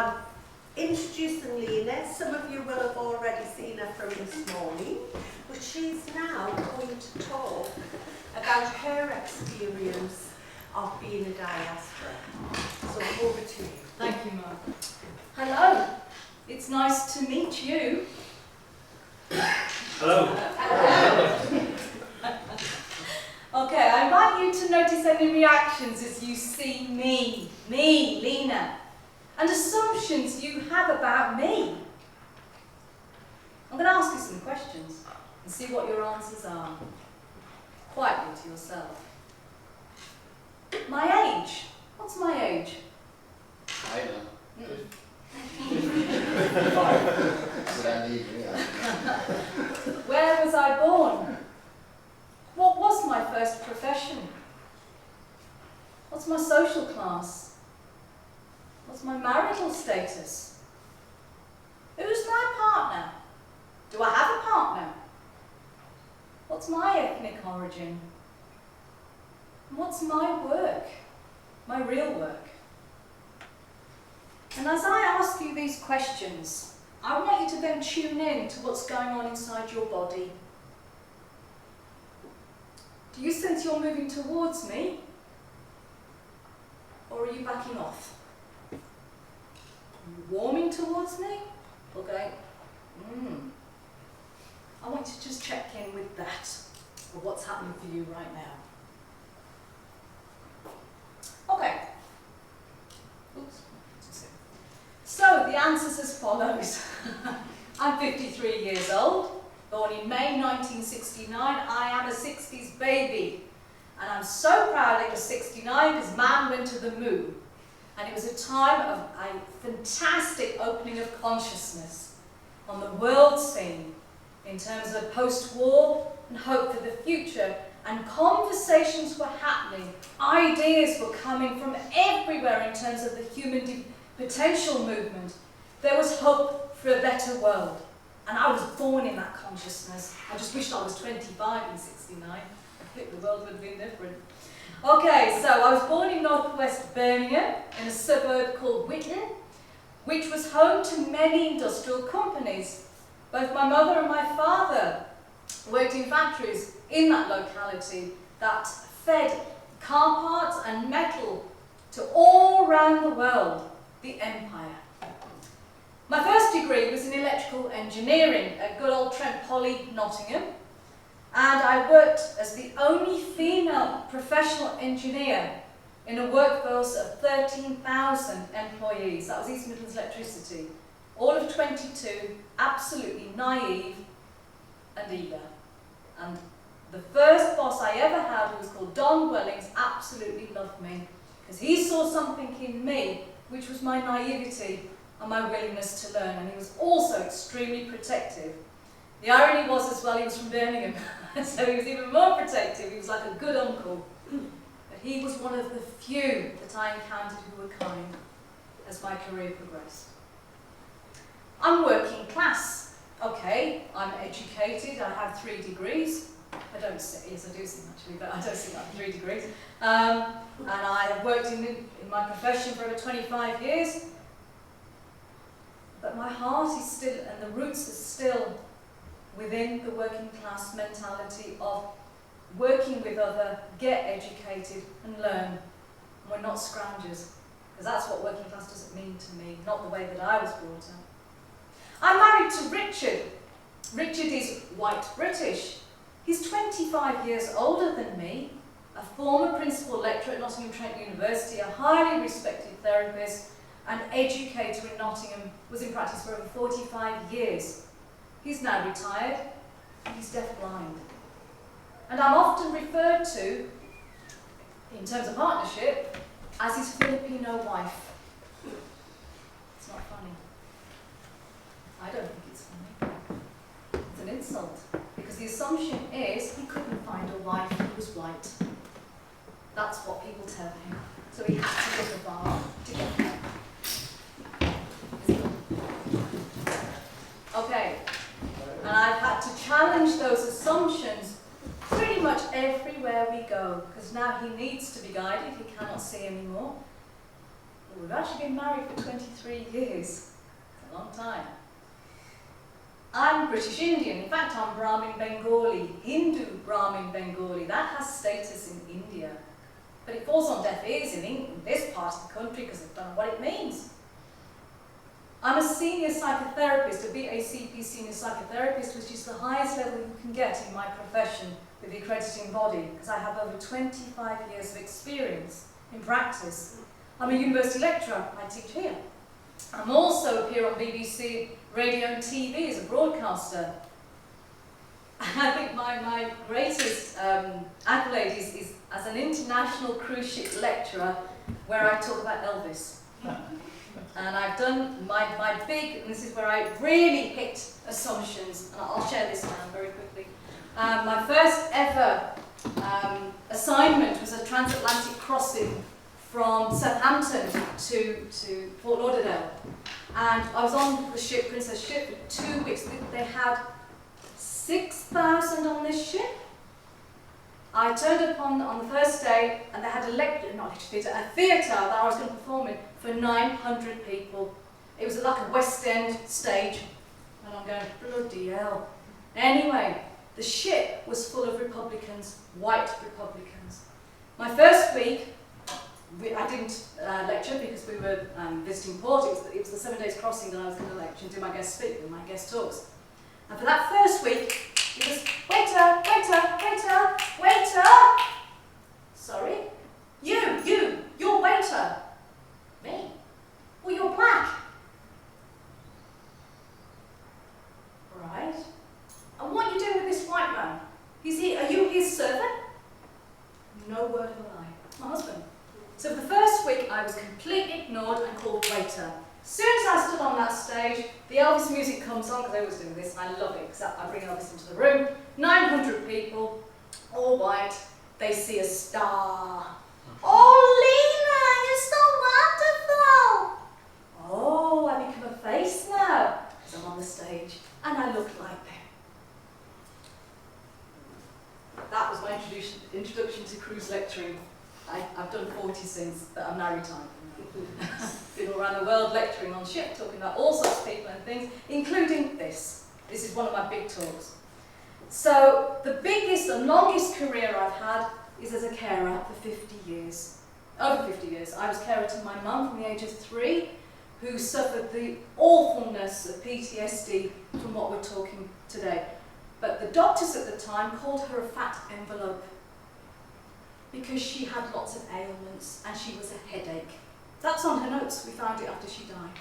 I'm introducing Lina. Some of you will have already seen her from this morning, but she's now going to talk about her experience of being a diaspora. So over to you. Thank you, Mark. Hello. It's nice to meet you. Hello. Okay, I invite you to notice any reactions as you see me, Lina, and assumptions you have about me. I'm going to ask you some questions and see what your answers are, quietly to yourself. My age. What's my age? I know. Where was I born? What was my first profession? What's my social class? What's my marital status? Who's my partner? Do I have a partner? What's my ethnic origin? And what's my work? My real work? And as I ask you these questions, I want you to then tune in to what's going on inside your body. Do you sense you're moving towards me? Or are you backing off? Are you warming towards me? Okay. I want you to just check in with that, or what's happening for you right now. Okay. Oops. So the answer's as follows. I'm 53 years old, born in May 1969. I am a 60s baby. And I'm so proud it was 69 because man went to the moon. And it was a time of a fantastic opening of consciousness on the world scene in terms of post-war and hope for the future. And conversations were happening. Ideas were coming from everywhere in terms of the human potential movement. There was hope for a better world. And I was born in that consciousness. I just wished I was 25 in 69. I think the world would have been different. Okay, so I was born in northwest Birmingham in a suburb called Whitton, which was home to many industrial companies. Both my mother and my father worked in factories in that locality that fed car parts and metal to all around the world, the empire. My first degree was in electrical engineering at good old Trent Poly, Nottingham, and I worked as the only female professional engineer in a workforce of 13,000 employees. That was East Midlands Electricity. All of 22, absolutely naive and eager. And the first boss I ever had, who was called Don Wellings, absolutely loved me because he saw something in me which was my naivety and my willingness to learn, and he was also extremely protective. The irony was as well, he was from Birmingham, so he was even more protective. He was like a good uncle. But he was one of the few that I encountered who were kind as my career progressed. I'm working class. Okay, I'm educated, I have 3 degrees. I don't say, yes I do sing actually, but I don't sing like 3 degrees. And I have worked in my profession for over 25 years. But my heart is still, and the roots are still within the working class mentality of working with other, get educated and learn. And we're not scroungers, because that's what working class doesn't mean to me, not the way that I was brought up. I'm married to Richard. Richard is white British. He's 25 years older than me, a former principal lecturer at Nottingham Trent University, a highly respected therapist and educator in Nottingham, was in practice for over 45 years. He's now retired, and he's deaf-blind. And I'm often referred to, in terms of partnership, as his Filipino wife. It's not funny. I don't think it's funny. It's an insult, because the assumption is he couldn't find a wife who was white. That's what people tell him. So he had to live a bar to get there. Okay, and I've had to challenge those assumptions pretty much everywhere we go, because now he needs to be guided, he cannot see anymore. We've actually been married for 23 years. It's a long time. I'm British Indian. In fact, I'm Brahmin Bengali, Hindu Brahmin Bengali. That has status in India. But it falls on deaf ears in this part of the country because they don't know what it means. I'm a senior psychotherapist, a BACP senior psychotherapist, which is the highest level you can get in my profession with the accrediting body, because I have over 25 years of experience in practice. I'm a university lecturer, I teach here. I'm also appear on BBC radio and TV as a broadcaster. And I think my greatest accolade is as an international cruise ship lecturer, where I talk about Elvis. And I've done my big, and this is where I really hit assumptions, and I'll share this now very quickly. My first ever assignment was a transatlantic crossing from Southampton to Fort Lauderdale. And I was on the ship, Princess Ship, for 2 weeks. They had 6,000 on this ship. I turned up on the first day, and they had a theatre that I was going to perform in for 900 people. It was like a West End stage, and I'm going, bloody hell. Anyway, the ship was full of Republicans, white Republicans. My first week, I didn't lecture because we were visiting port. It was the 7 days crossing that I was going to lecture and do my guest speak with my guest talks. And for that first week, it was, waiter, waiter, waiter, waiter. Sorry? You're waiter. Me? Well, you're black. Right. And what are you doing with this white man? Are you his servant? No word of a lie. My husband. So for the first week, I was completely ignored and called waiter. As soon as I stood on that stage, the Elvis music comes on, because I always do this, and I love it, because I bring Elvis into the room. 900 people, all white, they see a star. Oh, Lina, you're so wonderful! Oh, I become a face now, because I'm on the stage, and I look like them. That was my introduction to cruise lecturing. I've done 40 since, but I'm now retired. Been all around the world lecturing on ship, talking about all sorts of people and things, including this. This is one of my big talks. So the biggest and longest career I've had is as a carer for 50 years. Over 50 years. I was carer to my mum from the age of 3, who suffered the awfulness of PTSD from what we're talking today. But the doctors at the time called her a fat envelope, because she had lots of ailments and she was a headache. That's on her notes. We found it after she died.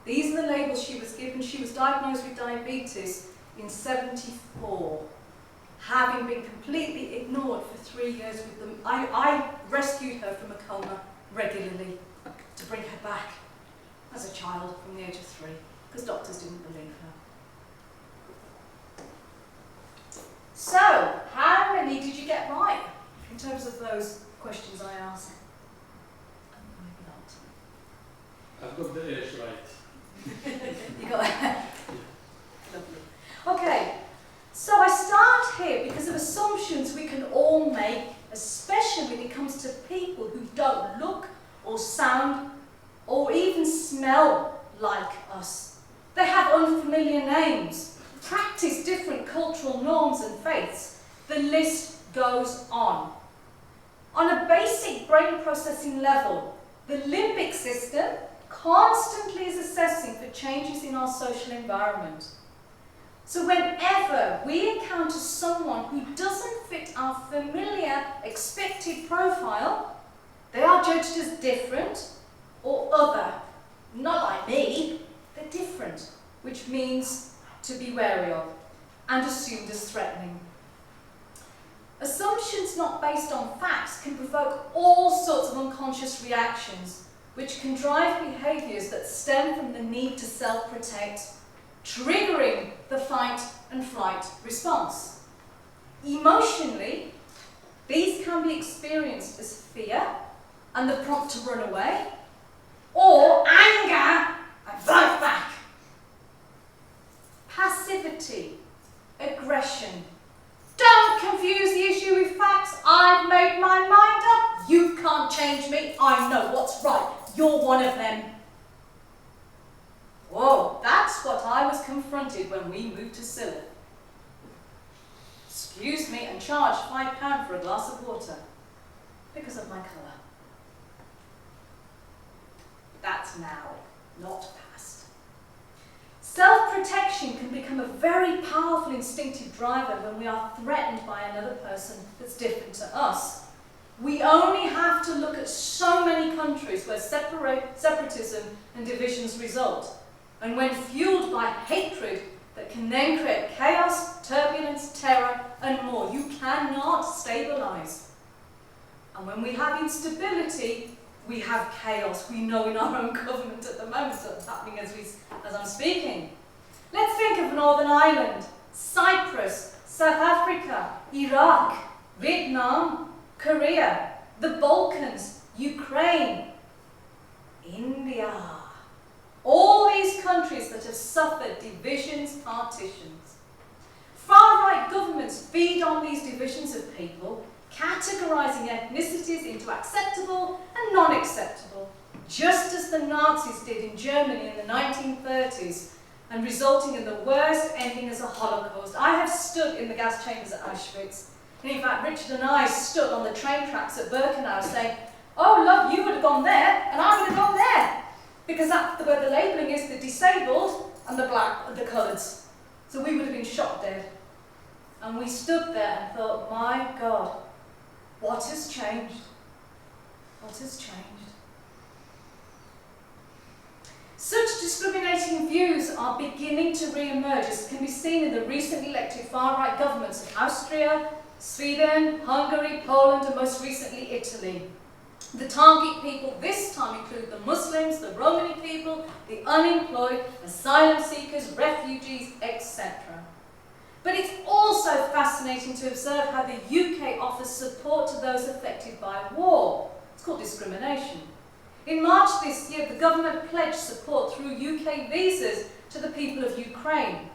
These are the labels she was given. She was diagnosed with diabetes in '74, having been completely ignored for 3 years with them. I rescued her from a coma regularly to bring her back as a child from the age of 3, because doctors didn't believe her. So, how many did you get right in terms of those questions I asked? Maybe not. I've got the age right. You got it? Lovely. Okay, so I start here because of assumptions we can all make, especially when it comes to people who don't look or sound or even smell like us. They have unfamiliar names, practice different cultural norms and faiths. The list goes on. On a basic brain processing level, the limbic system constantly is assessing for changes in our social environment. So whenever we encounter someone who doesn't fit our familiar expected profile, they are judged as different or other. Not like me, they're different, which means to be wary of and assumed as threatening. Assumptions not based on facts can provoke all sorts of unconscious reactions, which can drive behaviours that stem from the need to self-protect, triggering the fight and flight response. Emotionally, these can be experienced as fear and the prompt to run away, or anger and fight back. Passivity, aggression. Don't confuse the issue with facts. I've made my mind up. You can't change me. I know what's right. You're one of them. Whoa, that's what I was confronted when we moved to Silla. Excuse me, and charged £5 for a glass of water because of my colour. That's now, not past. Self-protection can become a very powerful instinctive driver when we are threatened by another person that's different to us. We only have to look at so many countries where separatism and divisions result, and when fueled by hatred that can then create chaos, turbulence, terror, and more, you cannot stabilise. And when we have instability, we have chaos. We know in our own government at the moment that's happening as I'm speaking. Let's think of Northern Ireland, Cyprus, South Africa, Iraq, Vietnam, Korea, the Balkans, Ukraine, India. All these countries that have suffered divisions, partitions. Far-right governments feed on these divisions of people, categorising ethnicities into acceptable and non-acceptable, just as the Nazis did in Germany in the 1930s, and resulting in the worst ending as a Holocaust. I have stood in the gas chambers at Auschwitz, and in fact Richard and I stood on the train tracks at Birkenau saying, "Oh love, you would have gone there, and I would have gone there," because that's where the labelling is, the disabled and the black and the coloureds. So we would have been shot dead. And we stood there and thought, my God, what has changed? What has changed? Such discriminating views are beginning to re-emerge, as can be seen in the recently elected far-right governments of Austria, Sweden, Hungary, Poland, and most recently Italy. The target people this time include the Muslims, the Romani people, the unemployed, asylum seekers, refugees, etc. But it's also fascinating to observe how the UK offers support to those affected by war. It's called discrimination. In March this year, the government pledged support through UK visas to the people of Ukraine.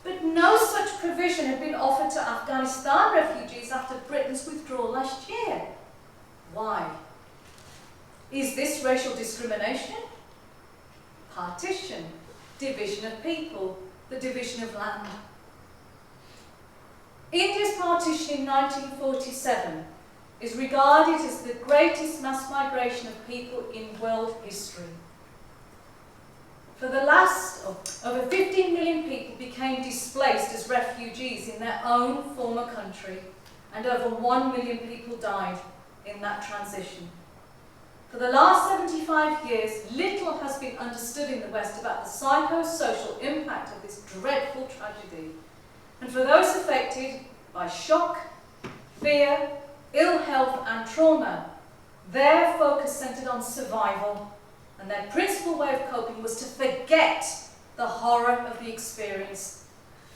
But no such provision had been offered to Afghanistan refugees after Britain's withdrawal last year. Why? Is this racial discrimination? Partition, division of people, the division of land. India's partition in 1947 is regarded as the greatest mass migration of people in world history. For the last, over 15 million people became displaced as refugees in their own former country, and over 1 million people died in that transition. For the last 75 years, little has been understood in the West about the psychosocial impact of this dreadful tragedy. And for those affected by shock, fear, ill health and trauma, their focus centred on survival, and their principal way of coping was to forget the horror of the experience.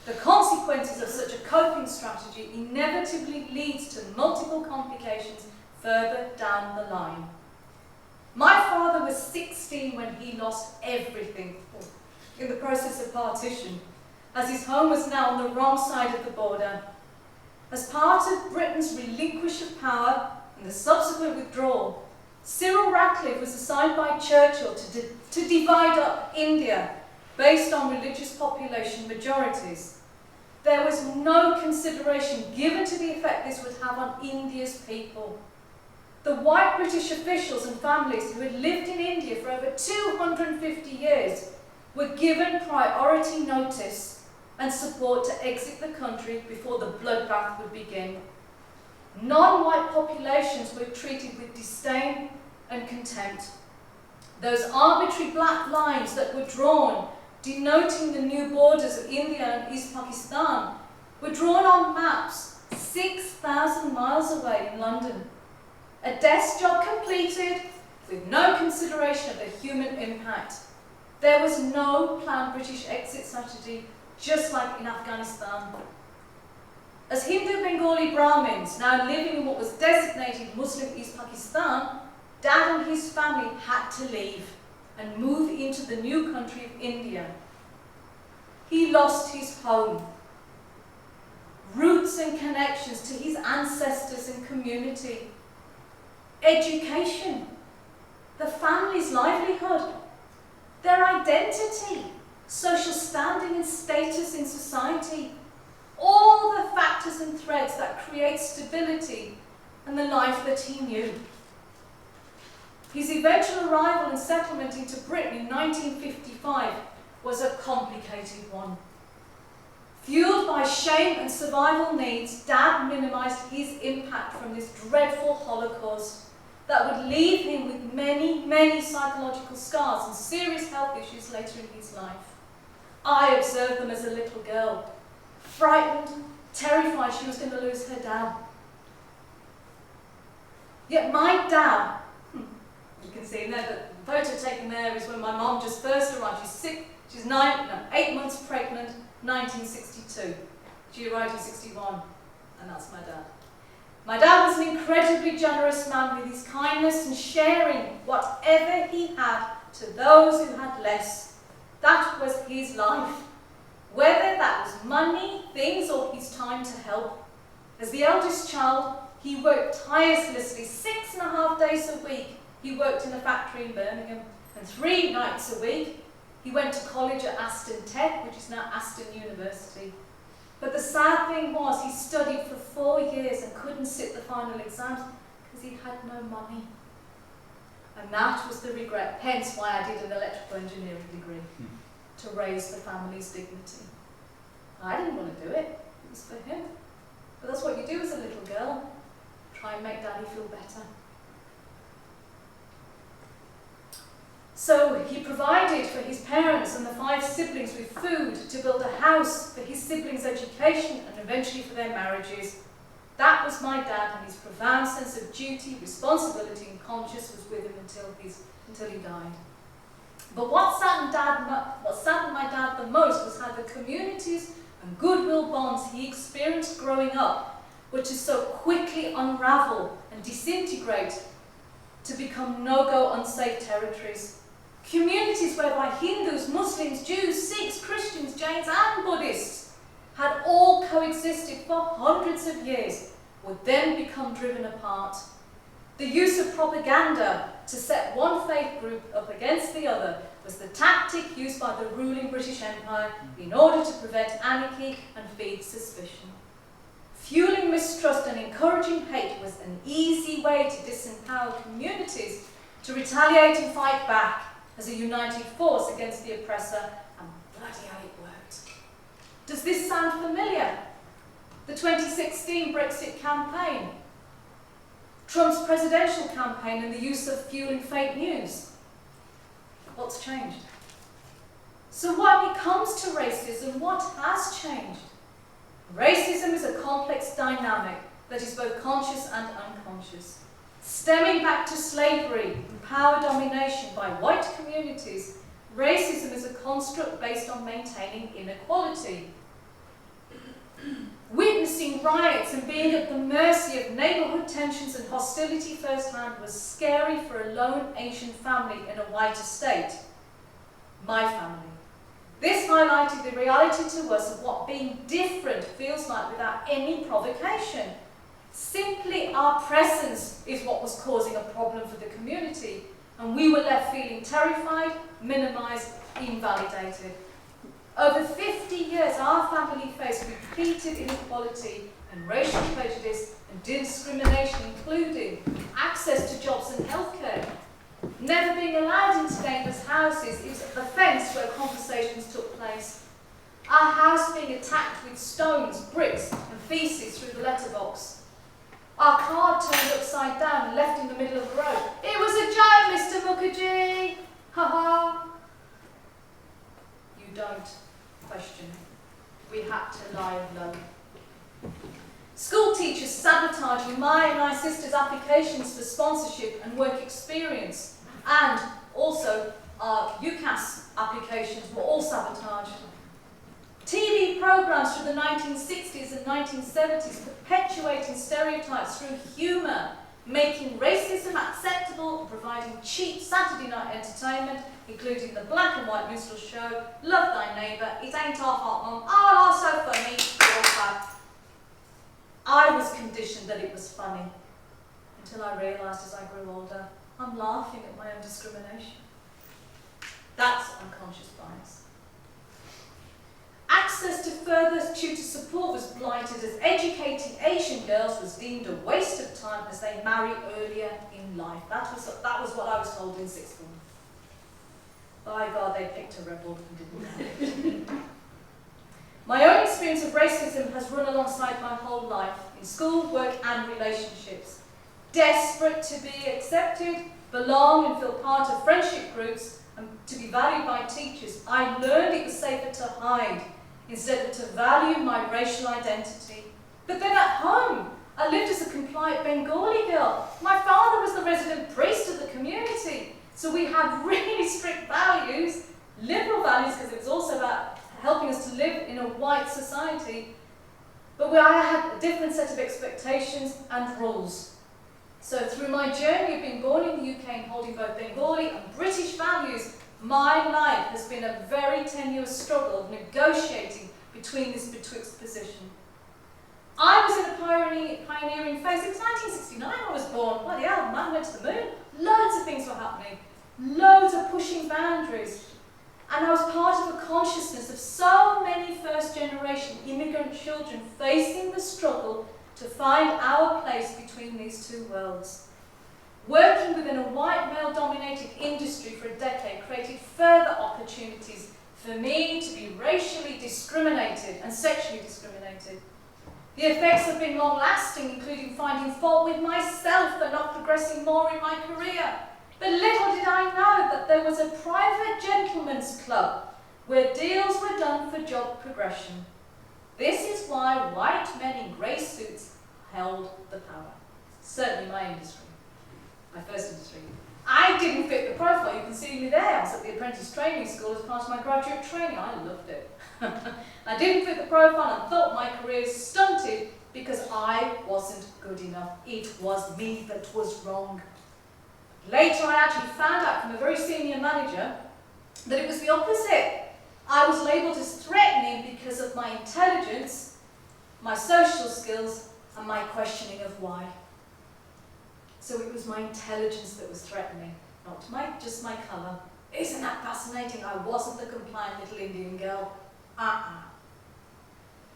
The consequences of such a coping strategy inevitably leads to multiple complications further down the line. My father was 16 when he lost everything in the process of partition, as his home was now on the wrong side of the border. As part of Britain's relinquish of power and the subsequent withdrawal, Cyril Ratcliffe was assigned by Churchill to divide up India based on religious population majorities. There was no consideration given to the effect this would have on India's people. The white British officials and families who had lived in India for over 250 years were given priority notice and support to exit the country before the bloodbath would begin. Non-white populations were treated with disdain and contempt. Those arbitrary black lines that were drawn, denoting the new borders of India and East Pakistan, were drawn on maps 6,000 miles away in London. A desk job completed with no consideration of the human impact. There was no planned British exit strategy, just like in Afghanistan. As Hindu Bengali Brahmins, now living in what was designated Muslim East Pakistan, Dad and his family had to leave and move into the new country of India. He lost his home, roots and connections to his ancestors and community, education, the family's livelihood, their identity, social standing and status in society, all the factors and threads that create stability and the life that he knew. His eventual arrival and settlement into Britain in 1955 was a complicated one. Fueled by shame and survival needs, Dad minimised his impact from this dreadful Holocaust that would leave him with many, many psychological scars and serious health issues later in his life. I observed them as a little girl, frightened, terrified she was going to lose her dad. Yet my dad, you can see there, the photo taken there is when my mom just first arrived. She's 8 months pregnant, 1962. She arrived in 61, and that's my dad. My dad was an incredibly generous man with his kindness and sharing whatever he had to those who had less. That was his life. Whether that was money, things, or his time to help. As the eldest child, he worked tirelessly 6.5 days a week. He worked in a factory in Birmingham, and 3 nights a week he went to college at Aston Tech, which is now Aston University. But the sad thing was he studied for 4 years and couldn't sit the final exams because he had no money. And that was the regret, hence why I did an electrical engineering degree, to raise the family's dignity. I didn't want to do it, it was for him. But that's what you do as a little girl, try and make Daddy feel better. So he provided for his parents and the 5 siblings with food, to build a house, for his siblings' education, and eventually for their marriages. That was my dad, and his profound sense of duty, responsibility and conscience was with him until he died. But what saddened my dad the most was how the communities and goodwill bonds he experienced growing up were to so quickly unravel and disintegrate to become no-go unsafe territories. Communities whereby Hindus, Muslims, Jews, Sikhs, Christians, Jains and Buddhists had all coexisted for hundreds of years would then become driven apart. The use of propaganda to set one faith group up against the other was the tactic used by the ruling British Empire in order to prevent anarchy and feed suspicion. Fueling mistrust and encouraging hate was an easy way to disempower communities to retaliate and fight back as a united force against the oppressor, and bloody hell it worked. Does this sound familiar? The 2016 Brexit campaign, Trump's presidential campaign and the use of fueling fake news. What's changed? So when it comes to racism, what has changed? Racism is a complex dynamic that is both conscious and unconscious. Stemming back to slavery and power domination by white communities, racism is a construct based on maintaining inequality. Witnessing riots and being at the mercy of neighbourhood tensions and hostility firsthand was scary for a lone Asian family in a white estate. My family. This highlighted the reality to us of what being different feels like without any provocation. Simply our presence is what was causing a problem for the community, and we were left feeling terrified, minimised, invalidated. Over 50 years, our family faced repeated inequality and racial prejudice and discrimination, including access to jobs and healthcare. Never being allowed into neighbours' houses is the fence where conversations took place. Our house being attacked with stones, bricks and feces through the letterbox. Our car turned upside down and left in the middle of the road. It was a joke, Mr. Mookerjee! Ha ha! You don't question it. We had to lie low. School teachers sabotaging my and my sister's applications for sponsorship and work experience, and also our UCAS applications were all sabotaged. TV programmes from the 1960s and 1970s perpetuating stereotypes through humour, making racism acceptable and providing cheap Saturday night entertainment, including the black and white minstrel show, Love Thy Neighbour, It Ain't Our Hot Mum, Oh, that's so funny, I was conditioned that it was funny, until I realised as I grew older I'm laughing at my own discrimination. That's unconscious bias. Access to further tutor support was blighted as educating Asian girls was deemed a waste of time as they marry earlier in life. That was what I was told in sixth form. By God, they picked a rebel and didn't know it. My own experience of racism has run alongside my whole life, in school, work and relationships. Desperate to be accepted, belong and feel part of friendship groups and to be valued by teachers, I learned it was safer to hide instead of to value my racial identity. But then at home, I lived as a compliant Bengali girl. My father was the resident priest of the community, so we had really strict values, liberal values, because it was also about helping us to live in a white society, but where I had a different set of expectations and rules. So through my journey of being born in the UK and holding both Bengali and British values, my life has been a very tenuous struggle of negotiating between this betwixt position. I was in a pioneering phase. It was 1969 I was born. Bloody hell, man went to the moon. Loads of things were happening. Loads of pushing boundaries. And I was part of a consciousness of so many first-generation immigrant children facing the struggle to find our place between these two worlds. Working within a white male-dominated industry for a decade created further opportunities for me to be racially discriminated and sexually discriminated. The effects have been long-lasting, including finding fault with myself for not progressing more in my career. But little did I know that there was a private gentlemen's club where deals were done for job progression. This is why white men in grey suits held the power. Certainly my industry, my first industry. I didn't fit the profile. You can see me there. I was at the apprentice training school as part of my graduate training. I loved it. I didn't fit the profile and thought my career stunted because I wasn't good enough. It was me that was wrong. Later, I actually found out from a very senior manager that it was the opposite. I was labelled as threatening because of my intelligence, my social skills, and my questioning of why. So it was my intelligence that was threatening, not just my colour. Isn't that fascinating? I wasn't the compliant little Indian girl.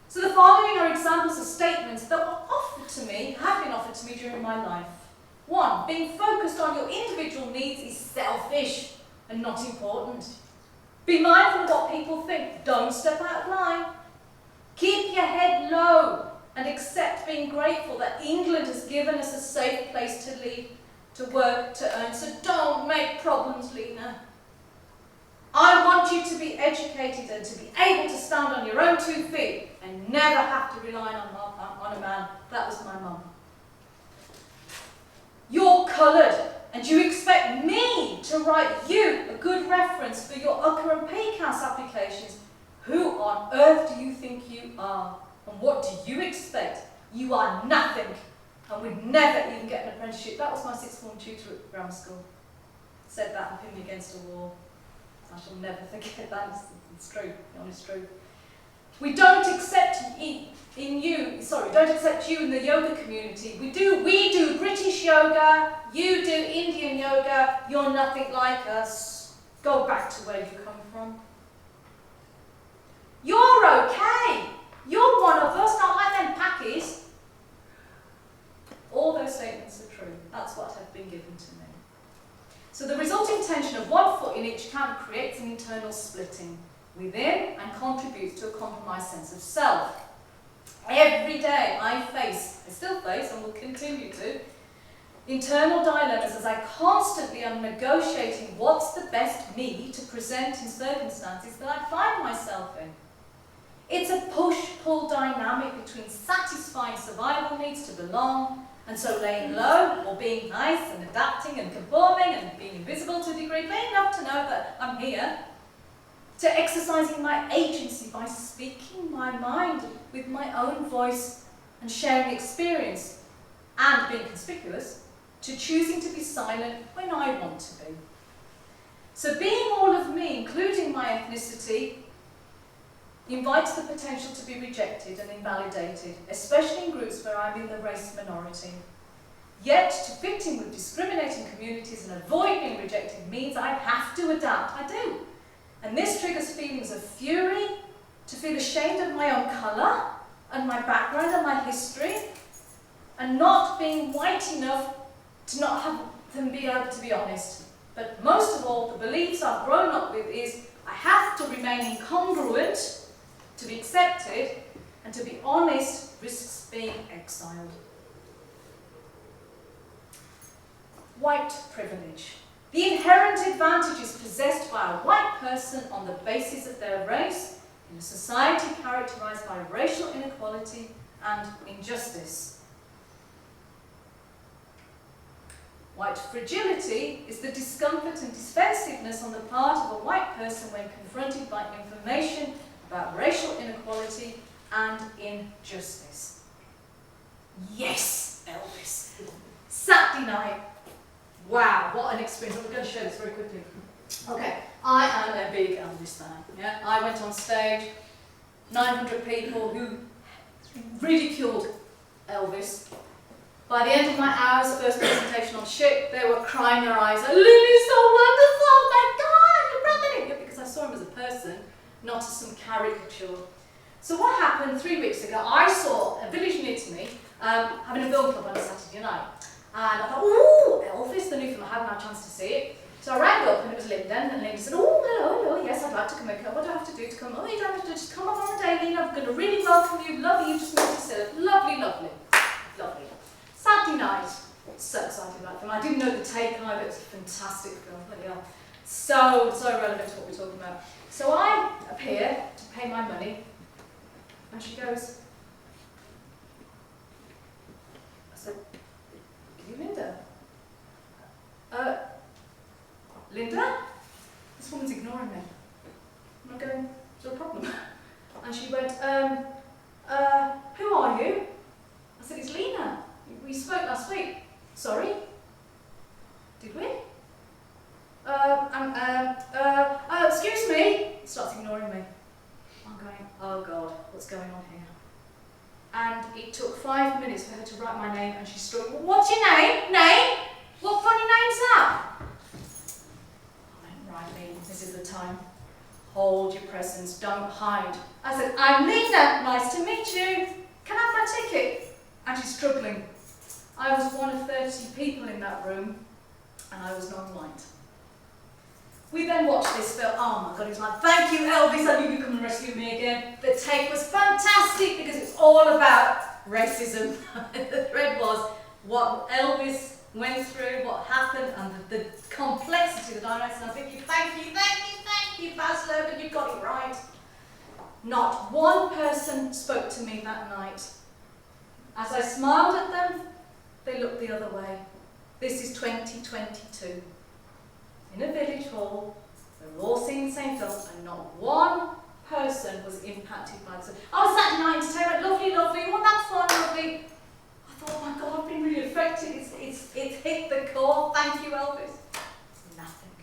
So the following are examples of statements that were offered to me, have been offered to me during my life. 1, being focused on your individual needs is selfish and not important. Be mindful of what people think. Don't step out of line. Keep your head low and accept being grateful that England has given us a safe place to live, to work, to earn. So don't make problems, Lina. I want you to be educated and to be able to stand on your own 2 feet and never have to rely on a man. That was my mum. You're coloured, and you expect me to write you a good reference for your UCA and PCAS applications. Who on earth do you think you are? And what do you expect? You are nothing, and would never even get an apprenticeship. That was my sixth form tutor at grammar school. Said that and pinned me against a wall. I shall never forget that. It's true, the honest truth. We don't accept don't accept you in the yoga community. We do British yoga, you do Indian yoga, you're nothing like us. Go back to where you come from. You're okay. You're one of us, not like them packies. All those statements are true. That's what had been given to me. So the resulting tension of one foot in each camp creates an internal splitting within and contributes to a compromised sense of self. Every day I still face and will continue to, internal dilemmas as I constantly am negotiating what's the best me to present in circumstances that I find myself in. It's a push-pull dynamic between satisfying survival needs to belong, and so laying low, or being nice and adapting and conforming and being invisible to a degree, being enough to know that I'm here, to exercising my agency by speaking my mind with my own voice and sharing experience, and being conspicuous, to choosing to be silent when I want to be. So being all of me, including my ethnicity, invites the potential to be rejected and invalidated, especially in groups where I'm in the race minority. Yet, to fit in with discriminating communities and avoid being rejected means I have to adapt. I do. And this triggers feelings of fury, to feel ashamed of my own colour and my background and my history, and not being white enough to not have them be able to be honest. But most of all, the beliefs I've grown up with is I have to remain incongruent to be accepted, and to be honest risks being exiled. White privilege. The inherent advantages possessed by a white person on the basis of their race in a society characterised by racial inequality and injustice. White fragility is the discomfort and defensiveness on the part of a white person when confronted by information about racial inequality and injustice. Yes, Elvis. Saturday night. Wow, what an experience. I'm going to show this very quickly. Okay, I am a big Elvis fan. Yeah? I went on stage, 900 people who ridiculed Elvis. By the end of my hour's first presentation on Ship, they were crying their eyes out, "Lily's so wonderful, my God, you brought it in." Because I saw him as a person, not as some caricature. So what happened 3 weeks ago, I saw a village near to me having a film club on a Saturday night. And I thought, ooh, Elvis, the new film, I hadn't had a chance to see it. So I rang up and it was Linda, and Linda said, "Oh, hello, yes, I'd like to come in. What do I have to do to come?" "Oh, you don't have to, just come up on the day, Lina. I'm going to really welcome you. Lovely, you just need to sit. Lovely, lovely, lovely." Saturday night, so excited about the film. I didn't know the take on it. It was a fantastic film. Bloody hell. So relevant to what we're talking about. So I appear to pay my money, and she goes, I said, "Are you Linda?" "Linda?" This woman's ignoring me. I'm going, "Is there a problem?" And she went, "Who are you?" I said, "It's Lina. We spoke last week." "Sorry? Did we?" "Excuse me." Starts ignoring me. I'm going, "Oh God, what's going on here?" And it took 5 minutes for her to write my name, and she struggled. "What's your name? Name? What funny name's that?" I went, "Right, Lina, this is the time. Hold your presence, don't hide." I said, "I'm Lina, nice to meet you. Can I have my ticket?" And she's struggling. I was one of 30 people in that room, and I was non-white. We then watched this film. Oh my God, it was like, "Thank you, Elvis, I knew you'd come and rescue me again." The take was fantastic because it's all about racism. The thread was what Elvis went through, what happened, and the complexity, the dynamics. And I'm thinking, thank you, Baz Luhrmann, you got it right. Not one person spoke to me that night. As I smiled at them, they looked the other way. This is 2022. In a village hall, we're all seeing the same film, and not one person was impacted by this. "Oh, Saturday night entertainment, lovely, lovely, well, that's fun, lovely." I thought, "Oh my God, I've been really affected. It's hit the core. Thank you, Elvis." Nothing.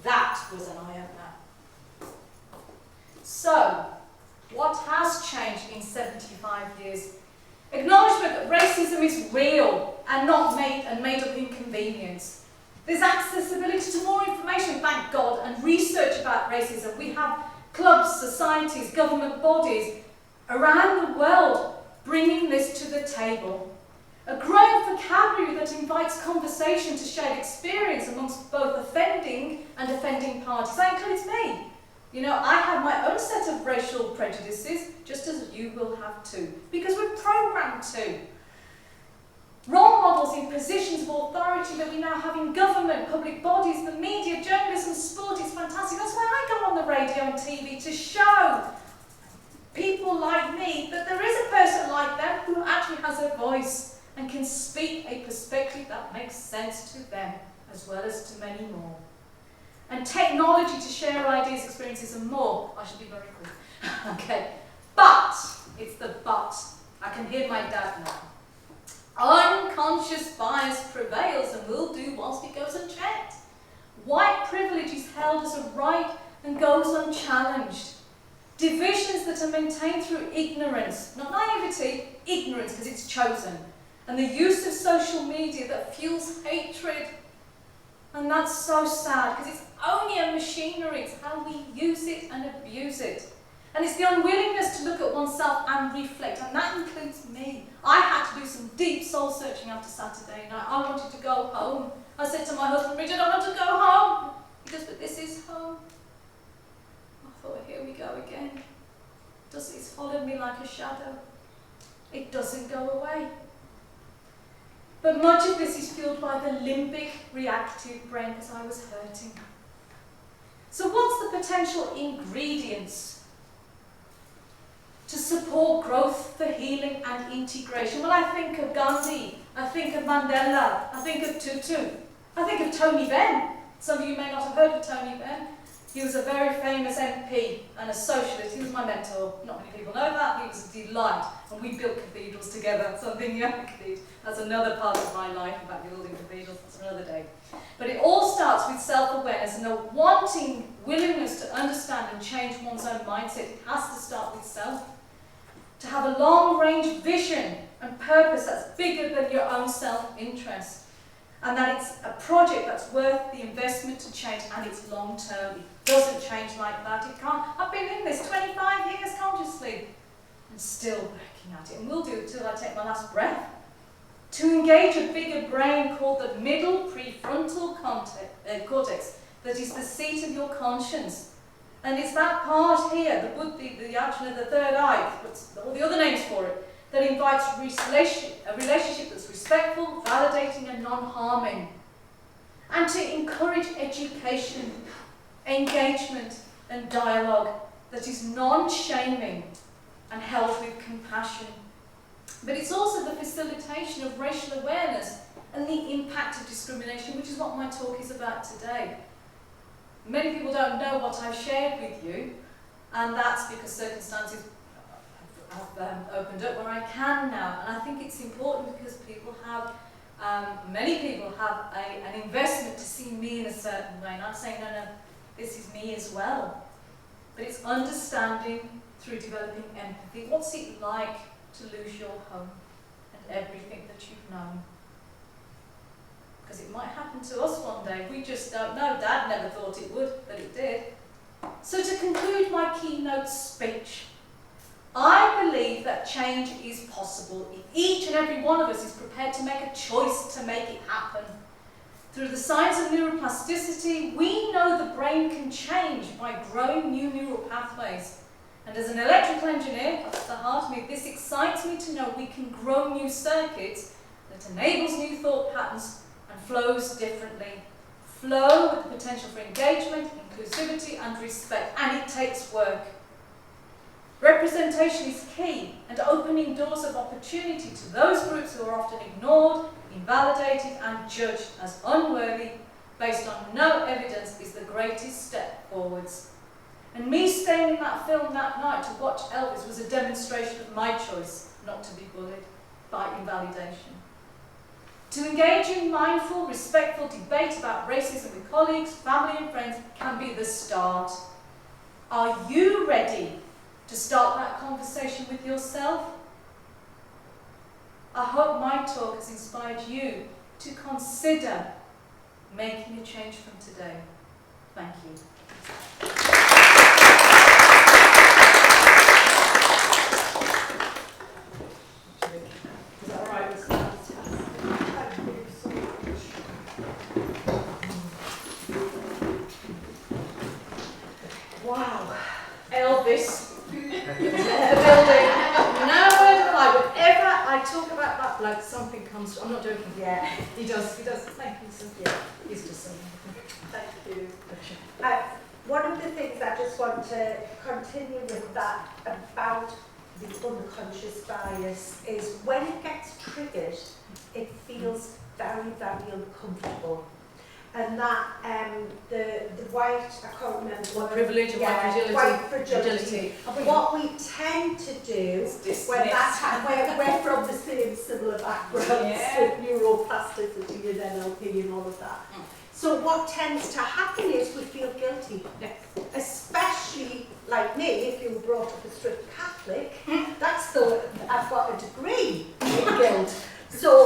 That was an eye-opener. So, what has changed in 75 years? Acknowledgement that racism is real and not made up inconvenience. There's accessibility to more information, thank God, and research about racism. We have clubs, societies, government bodies around the world bringing this to the table. A growing vocabulary that invites conversation to shared experience amongst both offending and offending parties. That includes me. You know, I have my own set of racial prejudices, just as you will have too, because we're programmed to. Role models in positions of authority that we now have in government, public bodies, the media, journalism, sport, it's fantastic. That's why I go on the radio and TV, to show people like me that there is a person like them who actually has a voice and can speak a perspective that makes sense to them, as well as to many more. And technology to share ideas, experiences and more. I should be very quick. Okay. But, it's the but. I can hear my dad now. Unconscious bias prevails and will do whilst it goes unchecked. White privilege is held as a right and goes unchallenged. Divisions that are maintained through ignorance, not naivety, ignorance because it's chosen. and the use of social media that fuels hatred. And that's so sad, because it's only a machinery. It's how we use it and abuse it. And it's the unwillingness to look at oneself and reflect, and that includes me. I had to do some deep soul searching after Saturday night. I wanted to go home. I said to my husband, Richard, I want to go home. He goes, but this is home. I thought, here we go again. It's followed me like a shadow. It doesn't go away. But much of this is fueled by the limbic reactive brain, because I was hurting. So what's the potential ingredients to support growth, for healing and integration? Well, I think of Gandhi, I think of Mandela, I think of Tutu, I think of Tony Benn. Some of you may not have heard of Tony Benn. He was a very famous MP and a socialist. He was my mentor. Not many people know that. He was a delight. And we built cathedrals together, something young cathedral. That's another part of my life about building cathedrals. That's another day. But it all starts with self-awareness and a wanting willingness to understand and change one's own mindset. It has to start with self. To have a long-range vision and purpose that's bigger than your own self-interest. And that it's a project that's worth the investment to change, and it's long-term. It doesn't change like that. It can't. I've been in this 25 years consciously and still working at it, and will do it till I take my last breath. To engage a bigger brain called the middle prefrontal cortex, that is the seat of your conscience. And it's that part here, the buddhi, the ajna, the third eye, all the other names for it, that invites a relationship that's respectful, validating and non-harming. And to encourage education, engagement and dialogue that is non-shaming and held with compassion. But it's also the facilitation of racial awareness and the impact of discrimination, which is what my talk is about today. Many people don't know what I've shared with you, and that's because circumstances have opened up where I can now. And I think it's important because people have, many people have an investment to see me in a certain way. And I'm saying, no, this is me as well. But it's understanding through developing empathy. What's it like to lose your home and everything that you've known? Because it might happen to us one day. We just don't know. Dad never thought it would, but it did. So to conclude my keynote speech, I believe that change is possible if each and every one of us is prepared to make a choice to make it happen. Through the science of neuroplasticity, we know the brain can change by growing new neural pathways. And as an electrical engineer, that's the heart of me, this excites me to know we can grow new circuits that enables new thought patterns and flows differently. Flow with the potential for engagement, inclusivity and respect, and it takes work. Representation is key, and opening doors of opportunity to those groups who are often ignored, invalidated and judged as unworthy based on no evidence is the greatest step forwards. And me staying in that film that night to watch Elvis was a demonstration of my choice not to be bullied by invalidation. To engage in mindful, respectful debate about racism with colleagues, family and friends can be the start. Are you ready to start that conversation with yourself? I hope my talk has inspired you to consider making a change from today. Thank you. Is that all right? Thank you so much. Wow. Elvis. The building. No word of a lie. Whenever I talk about that bloke, something comes. I'm not joking. Yeah. He does. Thank you, sir. Yeah. He's just something. Thank you. One of the things I just want to continue with that about the unconscious bias is when it gets triggered, it feels very, very uncomfortable. And that the white, I can't remember White privilege or white fragility. White fragility. What we tend to do when we're from the same similar backgrounds with neuroplasticity and NLP and all of that. So what tends to happen is we feel guilty, especially like me, if you were brought up a strict Catholic, I've got a degree in guilt. So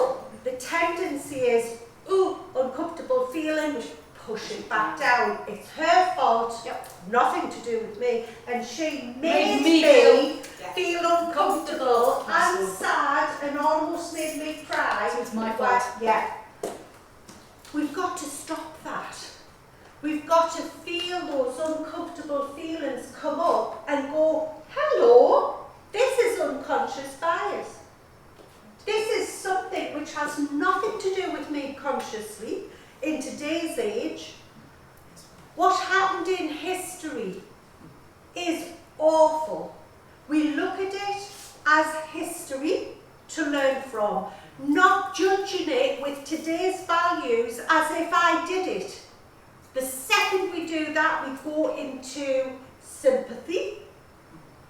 almost made me cry. So it's my But, fault. yeah. We've got to stop that. We've got to feel those uncomfortable feelings come up and go, hello, this is unconscious bias. This is something which has nothing to do with me consciously in today's age. What happened in history is awful. We look at it as history to learn from, not judging it with today's values as if I did it. The second we do that, we go into sympathy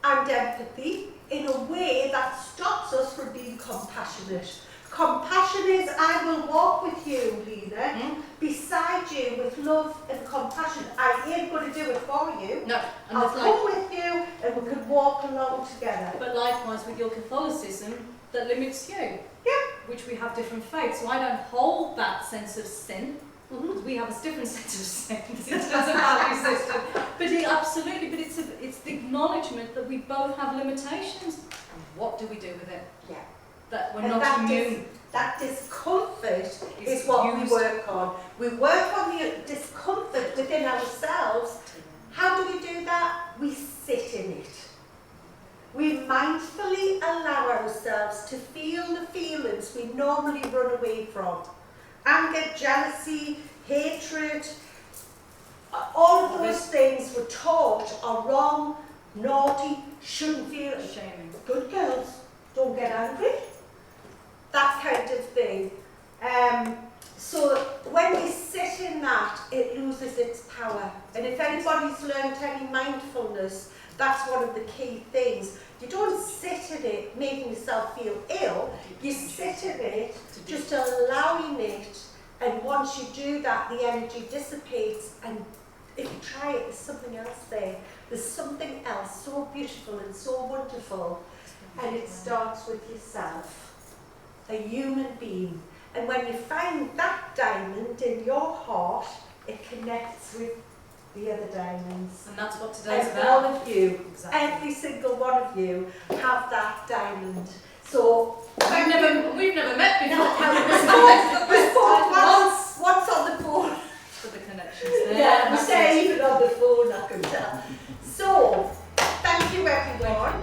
and empathy in a way that stops us from being compassionate. Compassion is, I will walk with you, Lina, beside you with love and compassion. I ain't going to do it for you. No, and I'll it's come with you and we can walk along together. but likewise with your Catholicism, that limits you. Yeah. Which we have different faiths, so I don't hold that sense of sin. Mm-hmm. We have a different sense of sin in terms of value system. But absolutely, but it's the acknowledgement that we both have limitations. And what do we do with it? Yeah. That we're And not immune. that discomfort Is is what we used. work on. We work on the discomfort within ourselves. How do we do that? We sit in it. We mindfully allow ourselves to feel the feelings we normally run away from. Anger, jealousy, hatred, all of those things we're taught are wrong, naughty, shouldn't feel. Shaming. Good girls, don't get angry. That kind of thing. So when we sit in that, it loses its power. And if anybody's learned any mindfulness, that's one of the key things. You don't sit in it making yourself feel ill. You sit in it just allowing it. And once you do that, the energy dissipates. And if you try it, there's something else there. There's something else so beautiful and so wonderful. And it starts with yourself, a human being. And when you find that diamond in your heart, it connects with the other diamonds. And that's what today's And about. all of you, Exactly. every single one of you, have that diamond. So We've never met before. what's on the phone? For the connections there. Yeah, we That's say it. even on the phone, I can tell. So, thank you everyone.